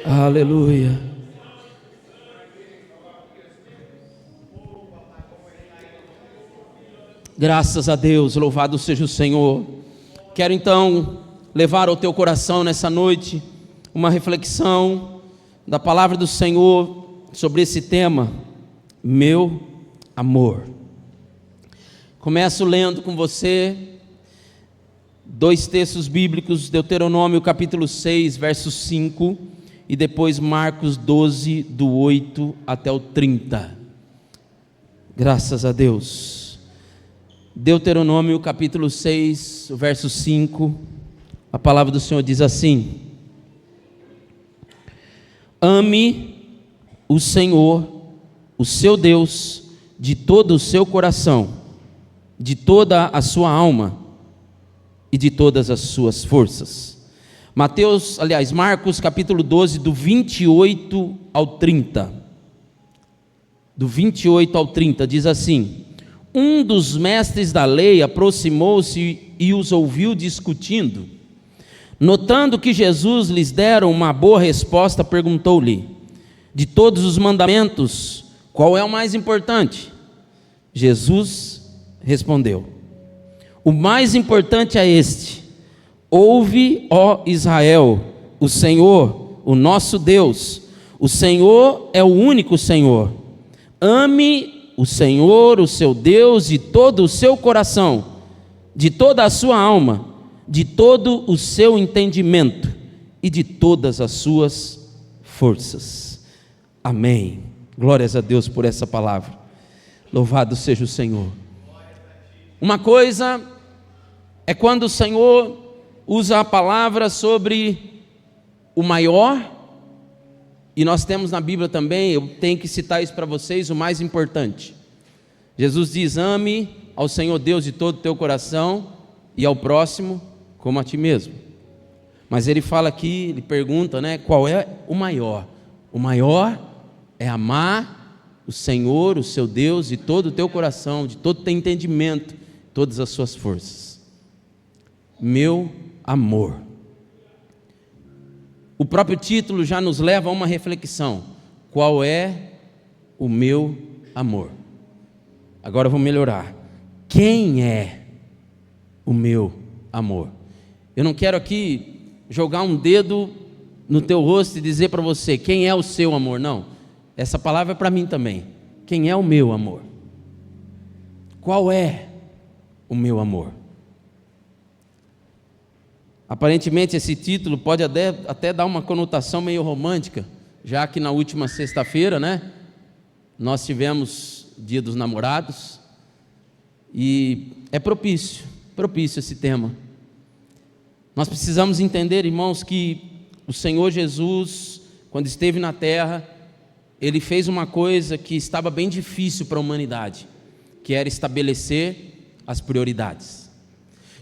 Aleluia. Graças a Deus, louvado seja o Senhor. Quero então levar ao teu coração nessa noite uma reflexão da palavra do Senhor sobre esse tema, meu amor. Começo lendo com você dois textos bíblicos, Deuteronômio capítulo 6, verso 5, e depois Marcos 12, do 8 até o 30. Graças a Deus. Deuteronômio capítulo 6, verso 5, a palavra do Senhor diz assim: ame o Senhor, o seu Deus, de todo o seu coração, de toda a sua alma e de todas as suas forças. Marcos capítulo 12, do 28 ao 30. Do 28 ao 30 diz assim: um dos mestres da lei aproximou-se e os ouviu discutindo. Notando que Jesus lhes dera uma boa resposta, perguntou-lhe: de todos os mandamentos, qual é o mais importante? Jesus respondeu: o mais importante é este: ouve, ó Israel, o Senhor, o nosso Deus, o Senhor é o único Senhor. Ame o Senhor, o seu Deus, de todo o seu coração, de toda a sua alma, de todo o seu entendimento e de todas as suas forças. Amém. Glórias a Deus por essa palavra. Louvado seja o Senhor. Uma coisa é quando o Senhor usa a palavra sobre o maior, e nós temos na Bíblia também, eu tenho que citar isso para vocês, o mais importante. Jesus diz: ame ao Senhor Deus de todo o teu coração e ao próximo como a ti mesmo. Mas ele fala aqui, ele pergunta, qual é o maior? O maior é amar o Senhor, o seu Deus, de todo o teu coração, de todo o teu entendimento, todas as suas forças. Meu amor. O próprio título já nos leva a uma reflexão: qual é o meu amor? Agora eu vou melhorar. Quem é o meu amor? Eu não quero aqui jogar um dedo no teu rosto e dizer para você quem é o seu amor, não. Essa palavra é para mim também. Quem é o meu amor? Qual é o meu amor? Aparentemente esse título pode até dar uma conotação meio romântica, já que na última sexta-feira, nós tivemos Dia dos Namorados, e é propício esse tema. Nós precisamos entender, irmãos, que o Senhor Jesus, quando esteve na terra, Ele fez uma coisa que estava bem difícil para a humanidade, que era estabelecer as prioridades.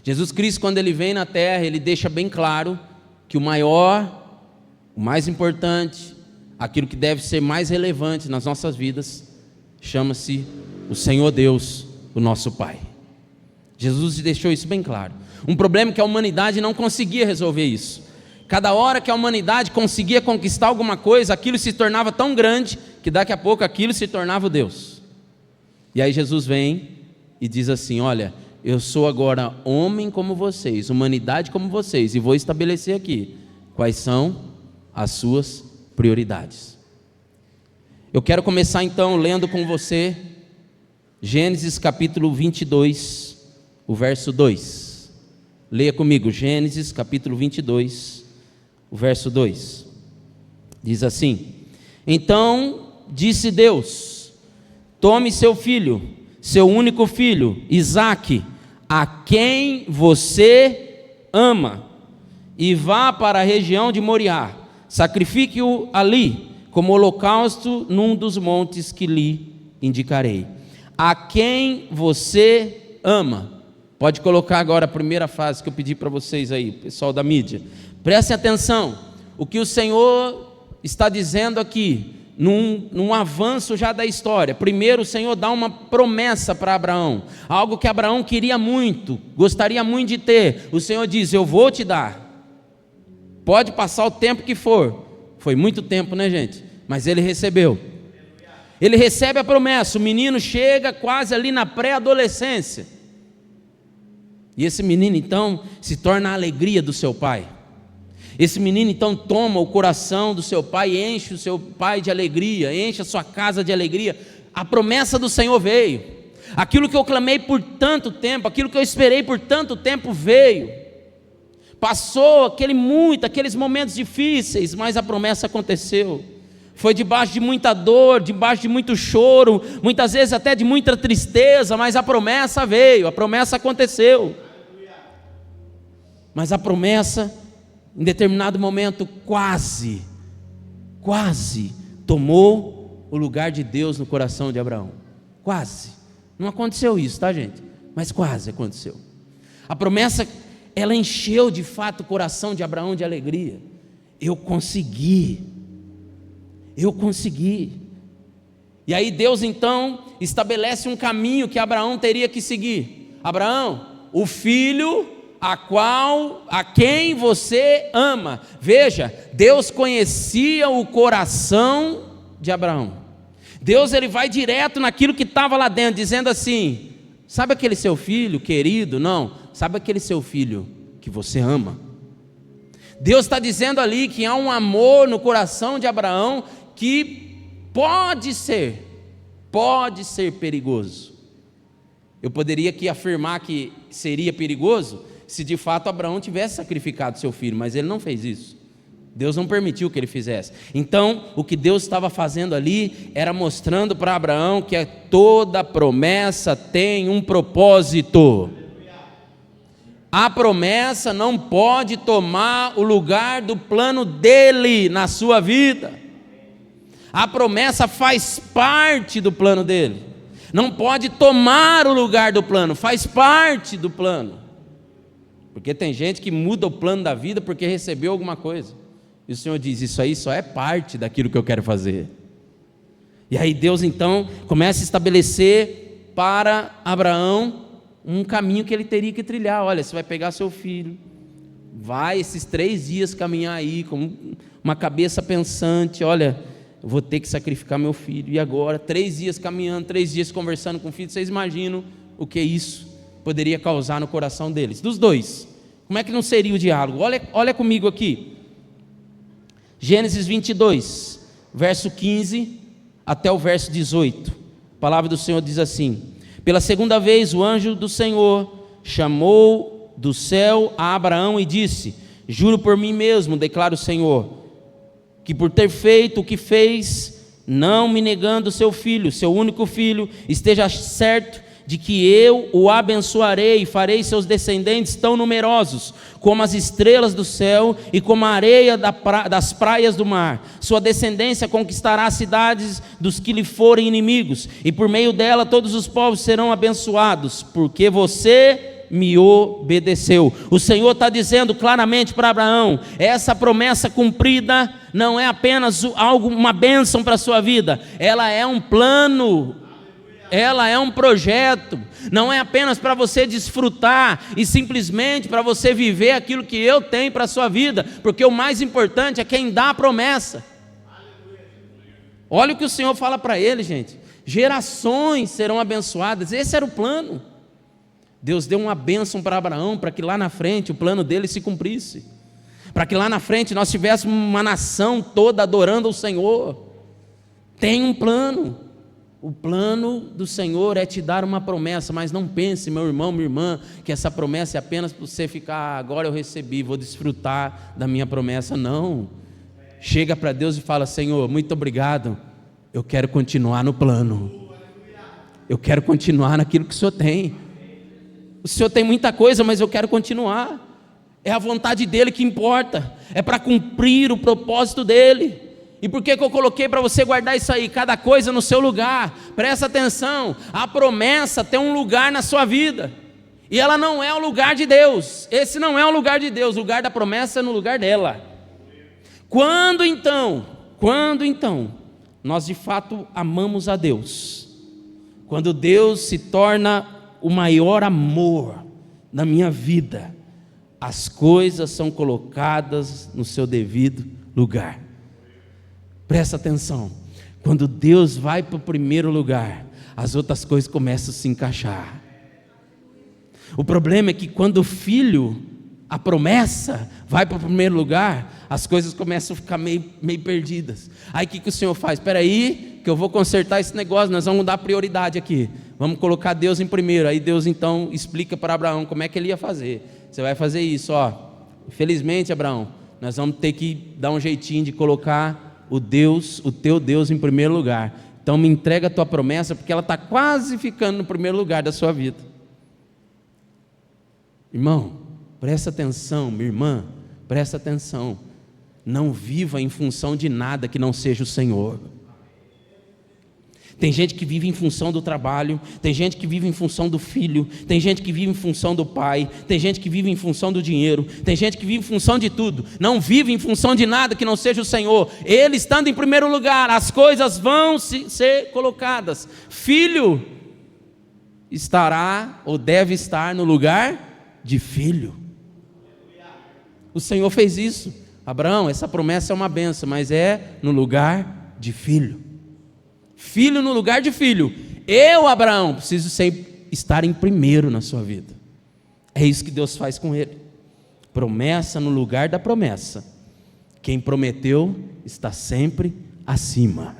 Jesus Cristo, quando Ele vem na terra, Ele deixa bem claro que o maior, o mais importante, aquilo que deve ser mais relevante nas nossas vidas, chama-se o Senhor Deus, o nosso Pai. Jesus deixou isso bem claro. Um problema é que a humanidade não conseguia resolver isso. Cada hora que a humanidade conseguia conquistar alguma coisa, aquilo se tornava tão grande, que daqui a pouco aquilo se tornava o Deus. E aí Jesus vem e diz assim: olha, eu sou agora homem como vocês, humanidade como vocês, e vou estabelecer aqui quais são as suas prioridades. Eu quero começar então lendo com você Gênesis capítulo 22, o verso 2. Leia comigo, Gênesis capítulo 22, o verso 2. Diz assim: então disse Deus: tome seu filho, seu único filho, Isaque, a quem você ama, e vá para a região de Moriá, sacrifique-o ali, como holocausto num dos montes que lhe indicarei. A quem você ama. Pode colocar agora a primeira frase que eu pedi para vocês aí, pessoal da mídia. Prestem atenção, o que o Senhor está dizendo aqui, num avanço já da história. Primeiro o Senhor dá uma promessa para Abraão, algo que Abraão queria muito, gostaria muito de ter. O Senhor diz: eu vou te dar, pode passar o tempo que for, Foi muito tempo, né, gente? Mas ele recebeu. Ele recebe a promessa. O menino chega quase ali na pré-adolescência. E esse menino então se torna a alegria do seu pai. Esse menino então toma o coração do seu pai e enche o seu pai de alegria, enche a sua casa de alegria. A promessa do Senhor veio. Aquilo que eu clamei por tanto tempo, aquilo que eu esperei por tanto tempo veio. Passou aqueles momentos difíceis, mas a promessa aconteceu. Foi debaixo de muita dor, debaixo de muito choro, muitas vezes até de muita tristeza, mas a promessa veio, a promessa aconteceu. Mas a promessa, em determinado momento, quase tomou o lugar de Deus no coração de Abraão. Quase. Não aconteceu isso, tá, gente? Mas quase aconteceu. A promessa, ela encheu de fato o coração de Abraão de alegria. Eu consegui. E aí Deus então estabelece um caminho que Abraão teria que seguir. Abraão, o filho a quem você ama. Veja, Deus conhecia o coração de Abraão. Deus, ele vai direto naquilo que estava lá dentro, dizendo assim: sabe aquele seu filho querido? Não, sabe aquele seu filho que você ama? Deus está dizendo ali que há um amor no coração de Abraão que pode ser perigoso. Eu poderia aqui afirmar que seria perigoso se de fato Abraão tivesse sacrificado seu filho, mas ele não fez isso. Deus não permitiu que ele fizesse. Então, o que Deus estava fazendo ali era mostrando para Abraão que toda promessa tem um propósito. A promessa não pode tomar o lugar do plano dele na sua vida. A promessa faz parte do plano dele. Não pode tomar o lugar do plano, faz parte do plano. Porque tem gente que muda o plano da vida porque recebeu alguma coisa. E o Senhor diz: isso aí só é parte daquilo que eu quero fazer. E aí Deus então começa a estabelecer para Abraão um caminho que ele teria que trilhar. Olha, você vai pegar seu filho, vai esses 3 dias caminhar aí com uma cabeça pensante: olha, eu vou ter que sacrificar meu filho. E agora, 3 dias caminhando, 3 dias conversando com o filho. Vocês imaginam o que isso poderia causar no coração deles, dos dois? Como é que não seria o diálogo? Olha comigo aqui, Gênesis 22, verso 15 até o verso 18. A palavra do Senhor diz assim: pela segunda vez o anjo do Senhor chamou do céu a Abraão e disse: juro por mim mesmo, declara o Senhor, que por ter feito o que fez, não me negando seu filho, seu único filho, esteja certo de que eu o abençoarei e farei seus descendentes tão numerosos como as estrelas do céu e como a areia das praias do mar. Sua descendência conquistará as cidades dos que lhe forem inimigos, e por meio dela todos os povos serão abençoados, porque você me obedeceu. O Senhor está dizendo claramente para Abraão: essa promessa cumprida não é apenas uma bênção para a sua vida, ela é um plano. Ela é um projeto, não é apenas para você desfrutar e simplesmente para você viver aquilo que eu tenho para a sua vida, porque o mais importante é quem dá a promessa. Olha o que o Senhor fala para ele, gente: gerações serão abençoadas. Esse era o plano. Deus deu uma bênção para Abraão, para que lá na frente o plano dele se cumprisse, para que lá na frente nós tivéssemos uma nação toda adorando o Senhor. Tem um plano. O plano do Senhor é te dar uma promessa, mas não pense, meu irmão, minha irmã, que essa promessa é apenas para você ficar: agora eu recebi, vou desfrutar da minha promessa. Não. Chega para Deus e fala: Senhor, muito obrigado, eu quero continuar no plano, eu quero continuar naquilo que o Senhor tem. O Senhor tem muita coisa, mas eu quero continuar. É a vontade dEle que importa, é para cumprir o propósito dEle. E por que eu coloquei para você guardar isso aí? Cada coisa no seu lugar. Presta atenção, a promessa tem um lugar na sua vida, e ela não é o lugar de Deus. Esse não é o lugar de Deus. O lugar da promessa é no lugar dela. Quando então nós de fato amamos a Deus, quando Deus se torna o maior amor da minha vida, as coisas são colocadas no seu devido lugar. Presta atenção, quando Deus vai para o primeiro lugar, as outras coisas começam a se encaixar. O problema é que quando o filho, a promessa, vai para o primeiro lugar, as coisas começam a ficar meio perdidas. Aí o que o Senhor faz? Espera aí, que eu vou consertar esse negócio, nós vamos dar prioridade aqui, vamos colocar Deus em primeiro. Aí Deus então explica para Abraão como é que ele ia fazer. Você vai fazer isso, ó. Infelizmente, Abraão, nós vamos ter que dar um jeitinho de colocar o teu Deus em primeiro lugar. Então me entrega a tua promessa, porque ela está quase ficando no primeiro lugar da sua vida. Irmão, presta atenção, minha irmã, presta atenção. Não viva em função de nada que não seja o Senhor. Tem gente que vive em função do trabalho, tem gente que vive em função do filho, tem gente que vive em função do pai, tem gente que vive em função do dinheiro, tem gente que vive em função de tudo. Não vive em função de nada que não seja o Senhor. Ele estando em primeiro lugar, as coisas vão ser colocadas. Filho estará ou deve estar no lugar de filho. O Senhor fez isso. Abraão, essa promessa é uma bênção, mas é no lugar de filho. Filho no lugar de filho. Eu, Abraão, preciso estar em primeiro na sua vida. É isso que Deus faz com ele. Promessa no lugar da promessa. Quem prometeu está sempre acima.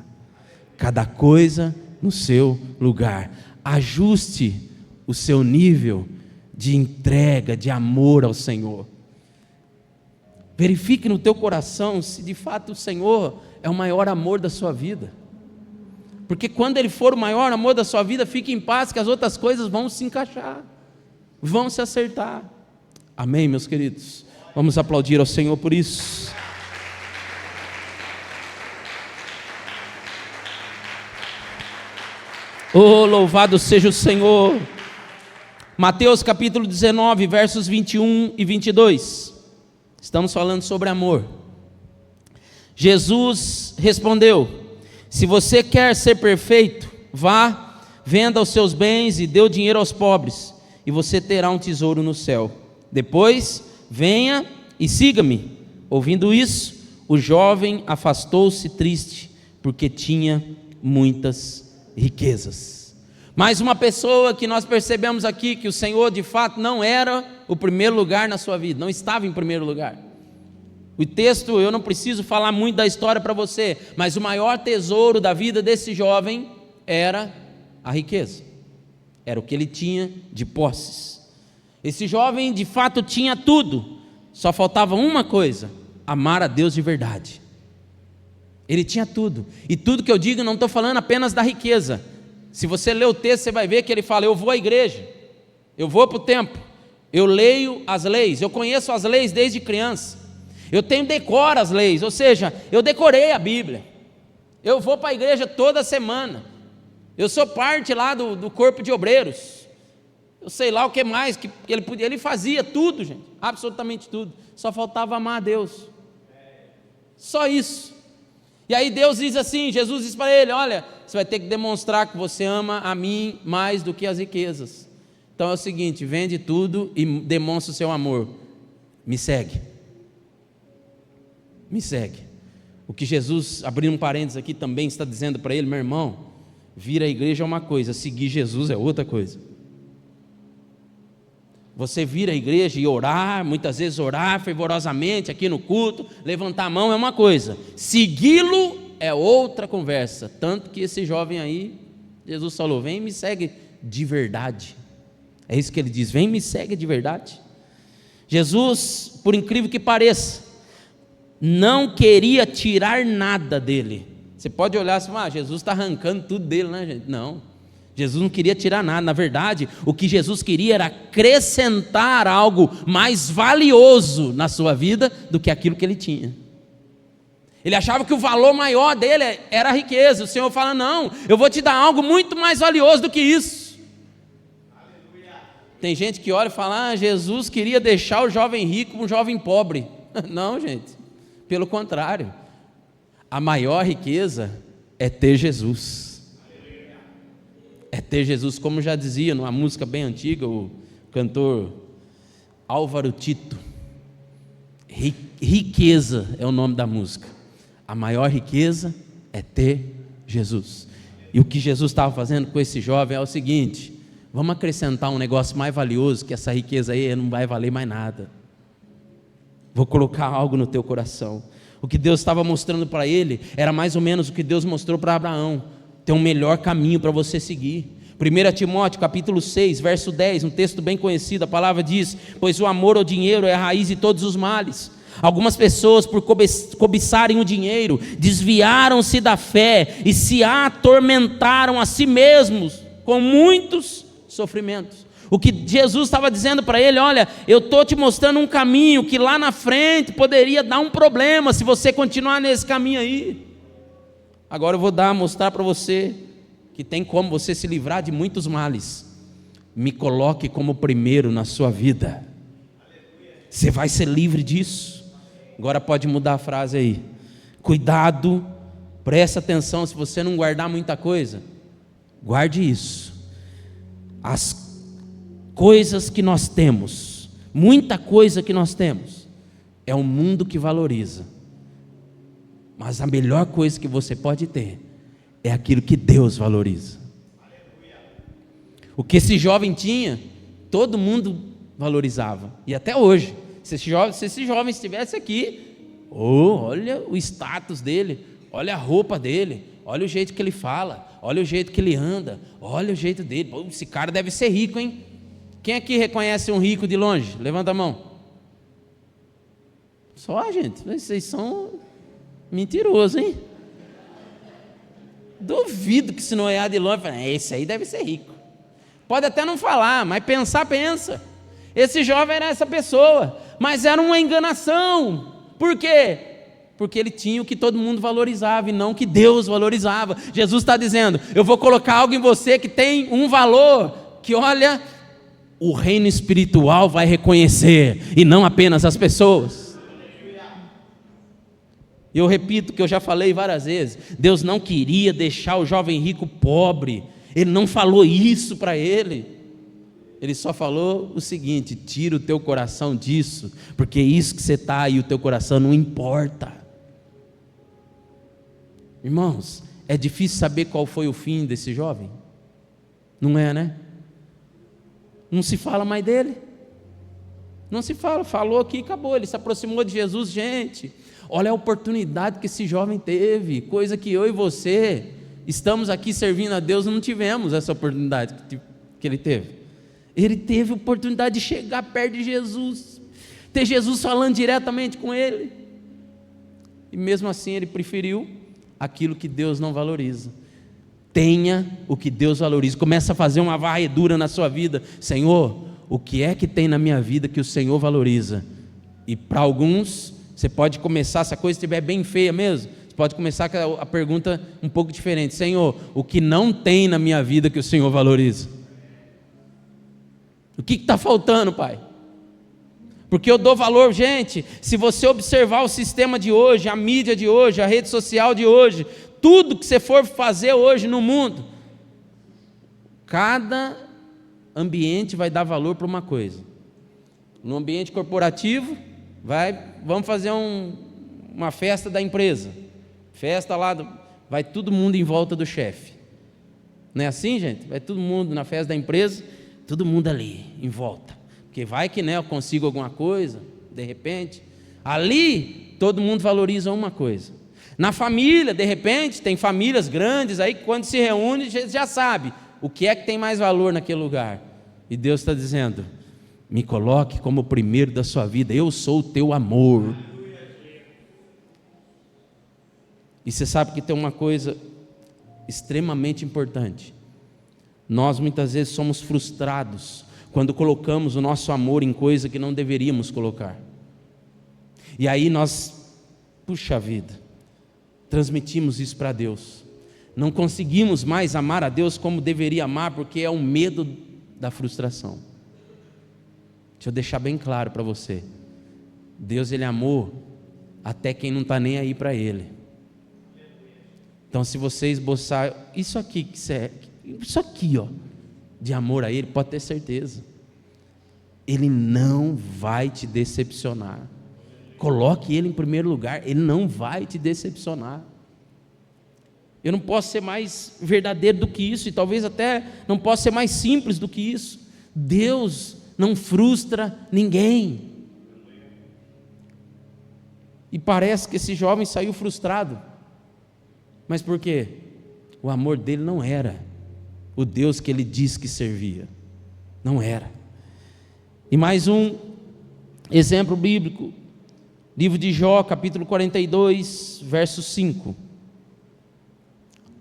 Cada coisa no seu lugar. Ajuste o seu nível de entrega, de amor ao Senhor. Verifique no teu coração se de fato o Senhor é o maior amor da sua vida. Porque quando Ele for o maior amor da sua vida, fique em paz, que as outras coisas vão se encaixar, vão se acertar. Amém, meus queridos? Vamos aplaudir ao Senhor por isso. Oh, louvado seja o Senhor. Mateus capítulo 19, versos 21 e 22. Estamos falando sobre amor. Jesus respondeu: se você quer ser perfeito, vá, venda os seus bens e dê o dinheiro aos pobres, e você terá um tesouro no céu. Depois, venha e siga-me. Ouvindo isso, o jovem afastou-se triste, porque tinha muitas riquezas. Mais uma pessoa que nós percebemos aqui que o Senhor de fato não era o primeiro lugar na sua vida, não estava em primeiro lugar. O texto, eu não preciso falar muito da história para você, mas o maior tesouro da vida desse jovem era a riqueza, era o que ele tinha de posses. Esse jovem de fato tinha tudo, só faltava uma coisa: amar a Deus de verdade. Ele tinha tudo, e tudo que eu digo, não estou falando apenas da riqueza. Se você ler o texto, você vai ver que ele fala: eu vou à igreja, eu vou para o templo, eu leio as leis, eu conheço as leis desde criança, eu decoro as leis, ou seja, eu decorei a Bíblia, eu vou para a igreja toda semana, eu sou parte lá do corpo de obreiros, eu sei lá o que mais que ele podia, ele fazia tudo, gente, absolutamente tudo, só faltava amar a Deus, só isso. E aí Deus diz assim, Jesus diz para ele: olha, você vai ter que demonstrar que você ama a mim mais do que as riquezas. Então é o seguinte, vende tudo e demonstra o seu amor, me segue. Me segue. O que Jesus, abrindo um parênteses aqui, também está dizendo para ele: meu irmão, vir à igreja é uma coisa, seguir Jesus é outra coisa. Você vir à igreja e orar, muitas vezes orar fervorosamente aqui no culto, levantar a mão é uma coisa, segui-lo é outra conversa. Tanto que esse jovem aí, Jesus falou: vem e me segue de verdade. É isso que ele diz: vem e me segue de verdade. Jesus, por incrível que pareça, não queria tirar nada dele. Você pode olhar assim: Jesus está arrancando tudo dele, né, gente? Não, Jesus não queria tirar nada. Na verdade, o que Jesus queria era acrescentar algo mais valioso na sua vida do que aquilo que ele tinha. Ele achava que o valor maior dele era a riqueza. O Senhor fala: não, eu vou te dar algo muito mais valioso do que isso. Aleluia. Tem gente que olha e fala: Jesus queria deixar o jovem rico com um jovem pobre. Não, gente, pelo contrário, a maior riqueza é ter Jesus. É ter Jesus, como já dizia numa música bem antiga o cantor Álvaro Tito. Riqueza é o nome da música. A maior riqueza é ter Jesus. E o que Jesus estava fazendo com esse jovem é o seguinte: vamos acrescentar um negócio mais valioso, que essa riqueza aí não vai valer mais nada. Vou colocar algo no teu coração. O que Deus estava mostrando para ele era mais ou menos o que Deus mostrou para Abraão: tem um melhor caminho para você seguir. 1 Timóteo capítulo 6, verso 10, um texto bem conhecido, a palavra diz: pois o amor ao dinheiro é a raiz de todos os males. Algumas pessoas, por cobiçarem o dinheiro, desviaram-se da fé e se atormentaram a si mesmos com muitos sofrimentos. O que Jesus estava dizendo para ele: olha, eu estou te mostrando um caminho que lá na frente poderia dar um problema se você continuar nesse caminho aí. Agora eu vou mostrar para você que tem como você se livrar de muitos males. Me coloque como primeiro na sua vida. Você vai ser livre disso. Agora pode mudar a frase aí. Cuidado, presta atenção, se você não guardar muita coisa, guarde isso. As coisas que nós temos, muita coisa que nós temos, é o mundo que valoriza. Mas a melhor coisa que você pode ter é aquilo que Deus valoriza. O que esse jovem tinha, todo mundo valorizava. E até hoje, se esse jovem estivesse aqui, olha o status dele, olha a roupa dele, olha o jeito que ele fala, olha o jeito que ele anda, olha o jeito dele. Pô, esse cara deve ser rico, hein? Quem aqui reconhece um rico de longe? Levanta a mão. Só, gente, vocês são mentirosos, hein? Duvido que se não olhar de longe, esse aí deve ser rico. Pode até não falar, mas pensar, pensa. Esse jovem era essa pessoa, mas era uma enganação. Por quê? Porque ele tinha o que todo mundo valorizava e não o que Deus valorizava. Jesus está dizendo: eu vou colocar algo em você que tem um valor, que olha, o reino espiritual vai reconhecer, e não apenas as pessoas. E eu repito o que eu já falei várias vezes: Deus não queria deixar o jovem rico pobre. Ele não falou isso para ele. Ele só falou o seguinte: tira o teu coração disso, porque isso que você está aí, o teu coração não importa. Irmãos, é difícil saber qual foi o fim desse jovem? Não é, né? Não se fala mais dele. Não se fala, falou aqui e acabou. Ele se aproximou de Jesus. Gente, olha a oportunidade que esse jovem teve, coisa que eu e você estamos aqui servindo a Deus, não tivemos essa oportunidade que ele teve. Ele teve a oportunidade de chegar perto de Jesus, ter Jesus falando diretamente com ele, e mesmo assim ele preferiu aquilo que Deus não valoriza. Tenha o que Deus valoriza. Começa a fazer uma varredura na sua vida. Senhor, o que é que tem na minha vida que o Senhor valoriza? E para alguns, você pode começar, se a coisa estiver bem feia mesmo, você pode começar com a pergunta um pouco diferente: Senhor, o que não tem na minha vida que o Senhor valoriza? O que está faltando, Pai? Porque eu dou valor, gente, se você observar o sistema de hoje, a mídia de hoje, a rede social de hoje, tudo que você for fazer hoje no mundo, cada ambiente vai dar valor para uma coisa. No ambiente corporativo, vamos fazer uma festa da empresa, festa lá, vai todo mundo em volta do chefe. Não é assim, gente? Vai todo mundo na festa da empresa, todo mundo ali, em volta, porque vai que eu consigo alguma coisa, de repente. Ali, todo mundo valoriza uma coisa. Na família, de repente, tem famílias grandes, aí quando se reúne, já sabe, o que é que tem mais valor naquele lugar. E Deus está dizendo: me coloque como o primeiro da sua vida, eu sou o teu amor. E você sabe que tem uma coisa extremamente importante. Nós muitas vezes somos frustrados quando colocamos o nosso amor em coisa que não deveríamos colocar. E aí nós, puxa vida, transmitimos isso para Deus. Não conseguimos mais amar a Deus como deveria amar, porque é um medo da frustração. Deixa eu deixar bem claro para você: Deus, Ele amou até quem não está nem aí para Ele. Então, se você esboçar isso aqui, de amor a Ele, pode ter certeza, Ele não vai te decepcionar. Coloque Ele em primeiro lugar, Ele não vai te decepcionar. Eu não posso ser mais verdadeiro do que isso, e talvez até não possa ser mais simples do que isso. Deus não frustra ninguém. E parece que esse jovem saiu frustrado. Mas por quê? O amor dele não era o Deus que ele disse que servia. Não era. E mais um exemplo bíblico. Livro de Jó, capítulo 42, verso 5.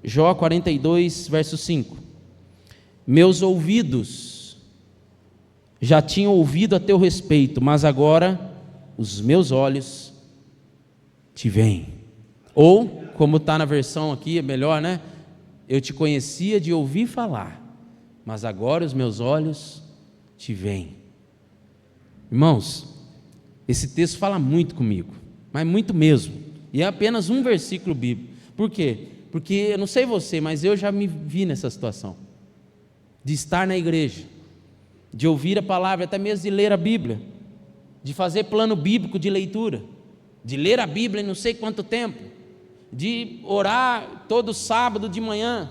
Jó 42, verso 5. Meus ouvidos já tinham ouvido a teu respeito, mas agora os meus olhos te veem. Ou, como está na versão aqui, é melhor, né? Eu te conhecia de ouvir falar, mas agora os meus olhos te veem. Irmãos, esse texto fala muito comigo, mas muito mesmo, e é apenas um versículo bíblico. Por quê? Porque, eu não sei você, mas eu já me vi nessa situação, de estar na igreja, de ouvir a palavra, até mesmo de ler a Bíblia, de fazer plano bíblico de leitura, de ler a Bíblia em não sei quanto tempo, de orar todo sábado de manhã,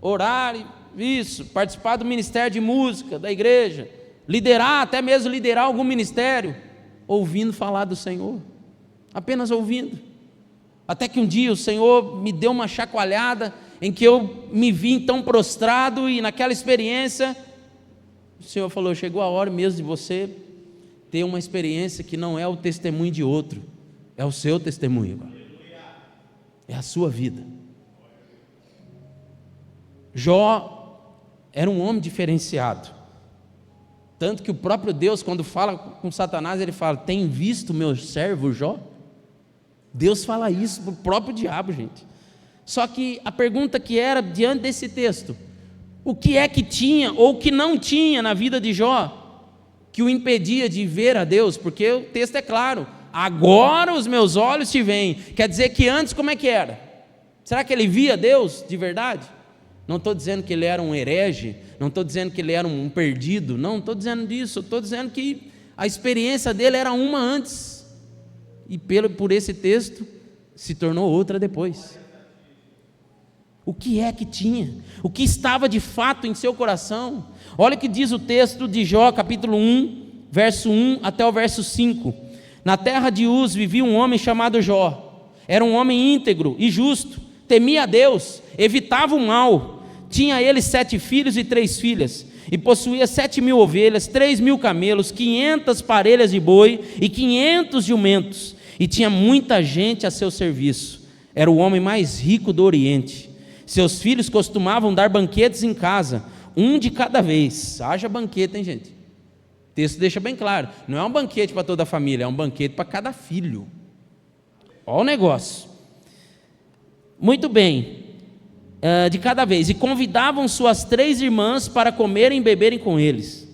orar, isso, participar do ministério de música da igreja, liderar, até mesmo liderar algum ministério, ouvindo falar do Senhor, apenas ouvindo, até que um dia o Senhor me deu uma chacoalhada, em que eu me vi então prostrado, e naquela experiência, o Senhor falou, chegou a hora mesmo de você ter uma experiência que não é o testemunho de outro, é o seu testemunho, é a sua vida. Jó era um homem diferenciado, tanto que o próprio Deus, quando fala com Satanás, ele fala, tem visto meu servo Jó? Deus fala isso para o próprio diabo, gente. Só que a pergunta que era, diante desse texto, o que é que tinha, ou que não tinha na vida de Jó, que o impedia de ver a Deus? Porque o texto é claro, agora os meus olhos te veem. Quer dizer que antes como é que era? Será que ele via Deus de verdade? Não estou dizendo que ele era um herege, não estou dizendo que ele era um perdido, não estou dizendo disso, estou dizendo que a experiência dele era uma antes, e por esse texto se tornou outra depois. O que é que tinha? O que estava de fato em seu coração? Olha o que diz o texto de Jó, capítulo 1, verso 1 até o verso 5. Na terra de Uz vivia um homem chamado Jó. Era um homem íntegro e justo, temia a Deus, evitava o mal. Tinha ele 7 filhos e 3 filhas, e possuía 7.000 ovelhas, 3.000 camelos, 500 parelhas de boi e 500 jumentos, e tinha muita gente a seu serviço. Era o homem mais rico do Oriente. Seus filhos costumavam dar banquetes em casa, um de cada vez. Haja banquete, hein, gente? O texto deixa bem claro, não é um banquete para toda a família, é um banquete para cada filho. Olha o negócio. Muito bem, de cada vez, e convidavam suas 3 irmãs para comerem e beberem com eles.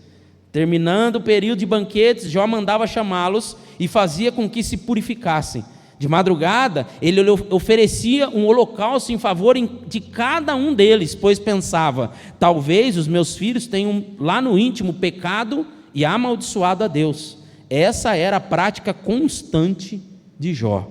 Terminando o período de banquetes, Jó mandava chamá-los e fazia com que se purificassem. De madrugada, ele oferecia um holocausto em favor de cada um deles, pois pensava, talvez os meus filhos tenham lá no íntimo pecado e amaldiçoado a Deus. Essa era a prática constante de Jó.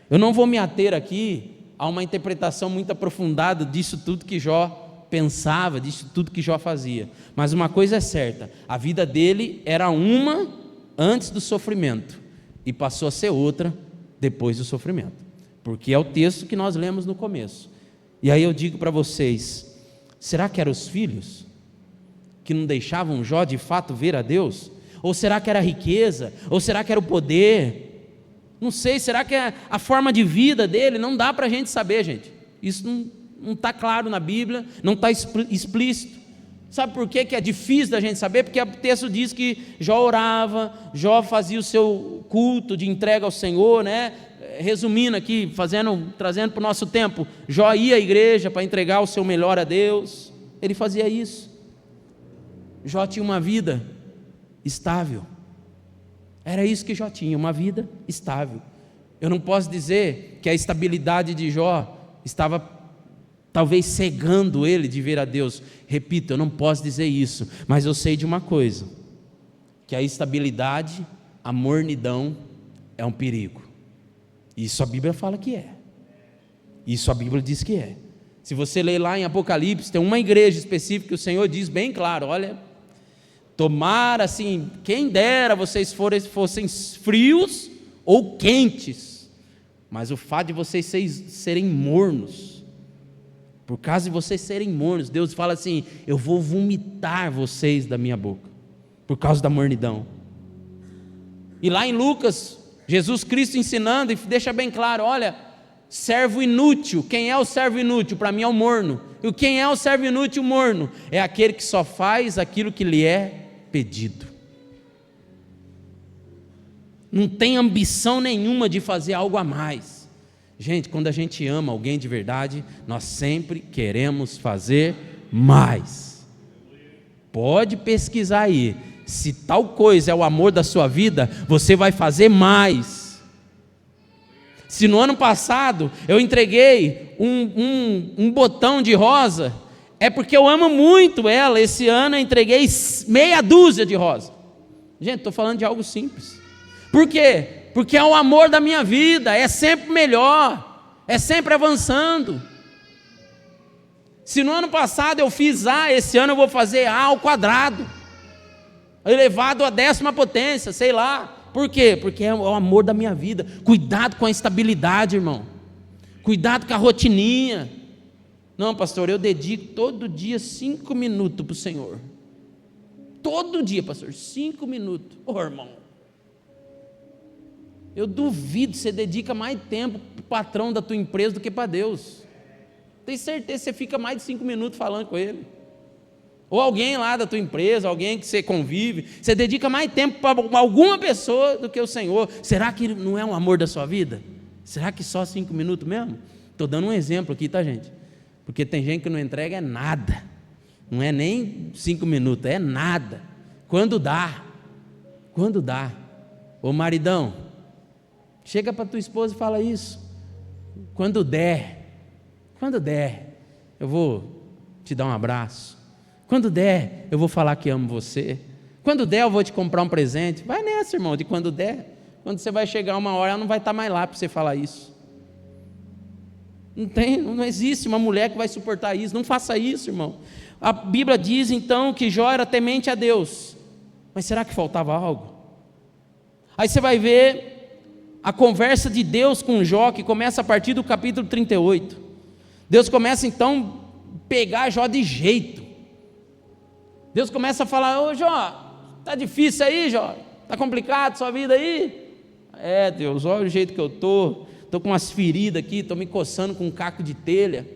Eu não vou me ater aqui a uma interpretação muito aprofundada disso tudo que Jó pensava, disso tudo que Jó fazia, mas uma coisa é certa, a vida dele era uma antes do sofrimento, e passou a ser outra depois do sofrimento, porque é o texto que nós lemos no começo. E aí eu digo para vocês, será que eram os filhos que não deixavam Jó de fato ver a Deus? Ou será que era a riqueza? Ou será que era o poder? Não sei, será que é a forma de vida dele? Não dá para a gente saber, gente. Isso não está claro na Bíblia, não está explícito. Sabe por que é difícil da gente saber? Porque o texto diz que Jó orava, Jó fazia o seu culto de entrega ao Senhor, né? Resumindo aqui, trazendo para o nosso tempo, Jó ia à igreja para entregar o seu melhor a Deus, ele fazia isso. Jó tinha uma vida estável, era isso que Jó tinha, uma vida estável. Eu não posso dizer que a estabilidade de Jó estava talvez cegando ele de ver a Deus. Repito, eu não posso dizer isso, mas eu sei de uma coisa, que a estabilidade, a mornidão é um perigo. Isso a Bíblia fala que é. Isso a Bíblia diz que é. Se você ler lá em Apocalipse, tem uma igreja específica que o Senhor diz bem claro: olha, tomara assim, quem dera vocês fossem frios ou quentes, mas o fato de vocês serem mornos, por causa de vocês serem mornos, Deus fala assim: eu vou vomitar vocês da minha boca, por causa da mornidão. E lá em Lucas, Jesus Cristo ensinando, e deixa bem claro: olha, servo inútil, quem é o servo inútil? Para mim é o morno. E quem é o servo inútil, o morno? É aquele que só faz aquilo que lhe é pedido, não tem ambição nenhuma de fazer algo a mais. Gente, quando a gente ama alguém de verdade, nós sempre queremos fazer mais. Pode pesquisar aí, se tal coisa é o amor da sua vida, você vai fazer mais. Se no ano passado eu entreguei um botão de rosa, é porque eu amo muito ela. Esse ano eu entreguei meia dúzia de rosa. Gente, estou falando de algo simples. Por quê? Porque é o amor da minha vida, é sempre melhor, é sempre avançando. Se no ano passado eu fiz A, esse ano eu vou fazer A ao quadrado, elevado à 10ª potência, sei lá. Por quê? Porque é o amor da minha vida. Cuidado com a instabilidade, irmão. Cuidado com a rotininha. Não, pastor, eu dedico todo dia 5 minutos para o Senhor. Todo dia, pastor, 5 minutos. Ô, irmão, eu duvido que você dedica mais tempo para o patrão da tua empresa do que para Deus. Tenho certeza que você fica mais de 5 minutos falando com ele. Ou alguém lá da tua empresa, alguém que você convive, você dedica mais tempo para alguma pessoa do que o Senhor. Será que não é um amor da sua vida? Será que só 5 minutos mesmo? Estou dando um exemplo aqui, tá, gente? Porque tem gente que não entrega nada, não é nem 5 minutos, é nada, quando dá, ô maridão, chega para tua esposa e fala isso: quando der, eu vou te dar um abraço, quando der, eu vou falar que amo você, quando der, eu vou te comprar um presente. Vai nessa, irmão, de quando der. Quando você vai chegar uma hora, ela não vai estar mais lá para você falar isso. Não existe uma mulher que vai suportar isso. Não faça isso, irmão. A Bíblia diz então que Jó era temente a Deus, mas será que faltava algo? Aí você vai ver a conversa de Deus com Jó, que começa a partir do capítulo 38. Deus começa então a pegar Jó de jeito. Deus começa a falar: ô Jó, está difícil aí, Jó? Está complicado a sua vida aí? É, Deus, olha o jeito que eu estou com umas feridas aqui, estou me coçando com um caco de telha,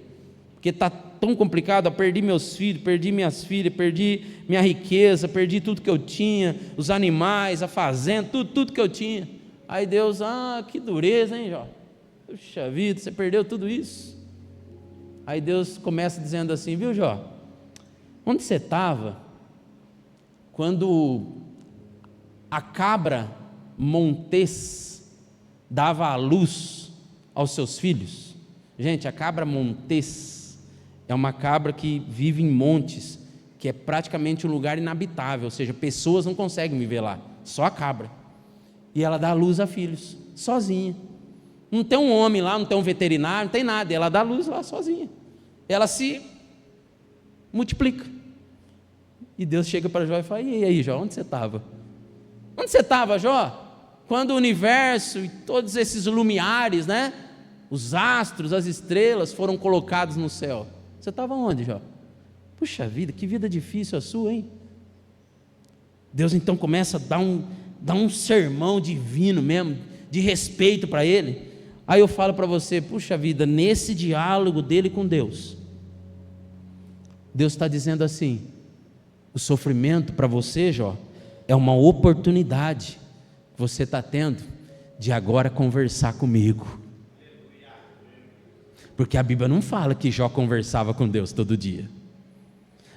porque está tão complicado. Eu perdi meus filhos, perdi minhas filhas, perdi minha riqueza, perdi tudo que eu tinha, os animais, a fazenda, tudo que eu tinha. Aí Deus: que dureza, hein, Jó? Puxa vida, você perdeu tudo isso. Aí Deus começa dizendo assim: viu, Jó, onde você estava quando a cabra montês dava a luz aos seus filhos? Gente, a cabra montês é uma cabra que vive em montes, que é praticamente um lugar inabitável, ou seja, pessoas não conseguem viver lá, só a cabra. E ela dá a luz a filhos, sozinha. Não tem um homem lá, não tem um veterinário, não tem nada, ela dá a luz lá sozinha. Ela se multiplica. E Deus chega para Jó e fala: e aí, Jó, onde você estava? Onde você estava, Jó? Quando o universo e todos esses lumiares, né, os astros, as estrelas foram colocados no céu, você estava onde, Jó? Puxa vida, que vida difícil a sua, hein? Deus então começa a dar um sermão divino mesmo, de respeito para ele. Aí eu falo para você: puxa vida, nesse diálogo dele com Deus, Deus está dizendo assim: o sofrimento para você, Jó, é uma oportunidade que você está tendo de agora conversar comigo. Porque a Bíblia não fala que Jó conversava com Deus todo dia,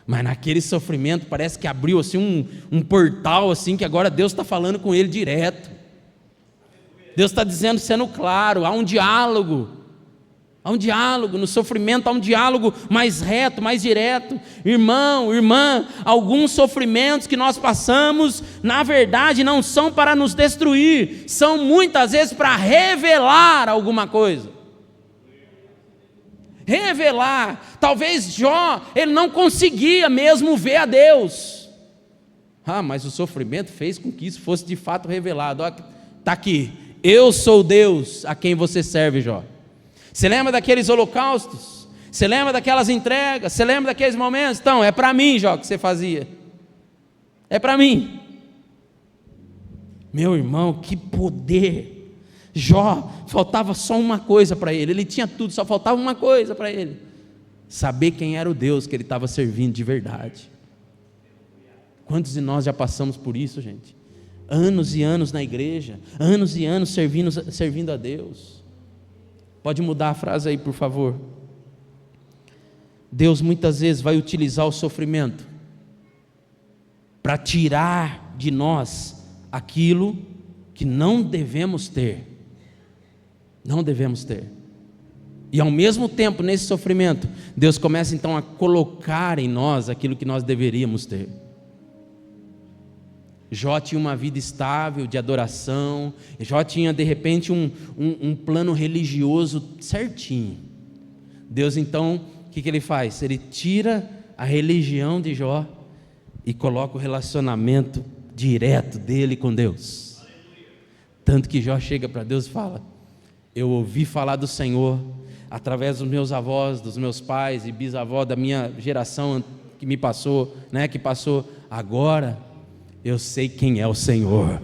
mas naquele sofrimento parece que abriu assim um portal assim, que agora Deus está falando com ele direto. Deus está dizendo, sendo claro, há um diálogo. Há um diálogo, no sofrimento há um diálogo mais reto, mais direto. Irmão, irmã, alguns sofrimentos que nós passamos, na verdade não são para nos destruir, são muitas vezes para revelar alguma coisa. Revelar. Talvez Jó, ele não conseguia mesmo ver a Deus. Mas o sofrimento fez com que isso fosse de fato revelado. Está aqui, eu sou Deus a quem você serve, Jó. Você lembra daqueles holocaustos? Você lembra daquelas entregas? Você lembra daqueles momentos? Então, é para mim, Jó, que você fazia. É para mim. Meu irmão, que poder. Jó, faltava só uma coisa para ele. Ele tinha tudo, só faltava uma coisa para ele: saber quem era o Deus que ele estava servindo de verdade. Quantos de nós já passamos por isso, gente? Anos e anos na igreja, anos e anos servindo a Deus. Pode mudar a frase aí, por favor. Deus muitas vezes vai utilizar o sofrimento para tirar de nós aquilo que não devemos ter. Não devemos ter. E ao mesmo tempo, nesse sofrimento, Deus começa então a colocar em nós aquilo que nós deveríamos ter. Jó tinha uma vida estável de adoração. Jó tinha de repente um plano religioso certinho. Deus então, o que ele faz? Ele tira a religião de Jó e coloca o relacionamento direto dele com Deus. Tanto que Jó chega para Deus e fala: eu ouvi falar do Senhor através dos meus avós, dos meus pais e bisavós da minha geração que me passou, que passou. Agora eu sei quem é o Senhor.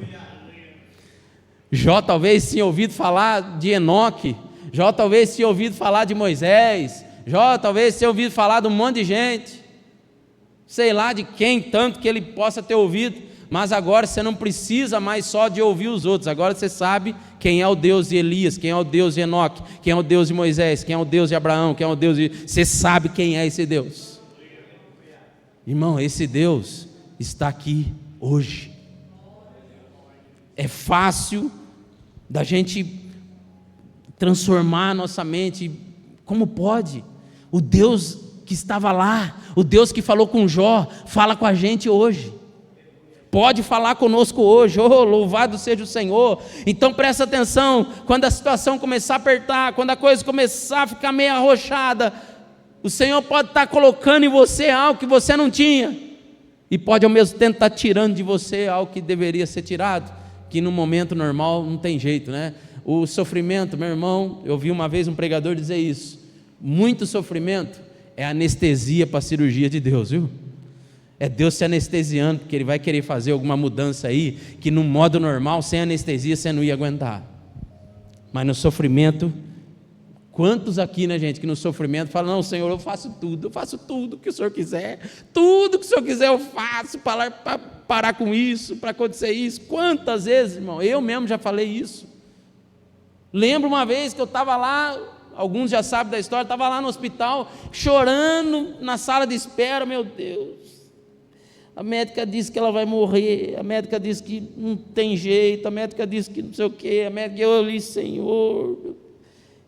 Jó talvez tinha ouvido falar de Enoque, Jó talvez tinha ouvido falar de Moisés, Jó talvez tinha ouvido falar de um monte de gente, sei lá de quem tanto que ele possa ter ouvido, mas agora você não precisa mais só de ouvir os outros, agora você sabe quem é o Deus de Elias, quem é o Deus de Enoque, quem é o Deus de Moisés, quem é o Deus de Abraão, quem é o Deus de... Você sabe quem é esse Deus. Irmão, esse Deus está aqui hoje. É fácil da gente transformar a nossa mente. Como pode? O Deus que estava lá, o Deus que falou com Jó, fala com a gente hoje. Pode falar conosco hoje. Louvado seja o Senhor. Então presta atenção, quando a situação começar a apertar, quando a coisa começar a ficar meio arrochada, o Senhor pode estar colocando em você algo que você não tinha, e pode ao mesmo tempo estar tirando de você algo que deveria ser tirado, que no momento normal não tem jeito, O sofrimento, meu irmão, eu ouvi uma vez um pregador dizer isso: muito sofrimento é anestesia para a cirurgia de Deus, viu? É Deus se anestesiando, porque Ele vai querer fazer alguma mudança aí, que no modo normal, sem anestesia, você não ia aguentar. Mas no sofrimento, quantos aqui, gente, que no sofrimento falam: não, Senhor, eu faço tudo que o Senhor quiser, tudo que o Senhor quiser eu faço, para parar com isso, para acontecer isso. Quantas vezes, irmão, eu mesmo já falei isso. Lembro uma vez que eu estava lá, alguns já sabem da história, estava lá no hospital, chorando na sala de espera. Meu Deus, a médica disse que ela vai morrer, a médica disse que não tem jeito, a médica disse que não sei o quê, a médica, eu li, Senhor.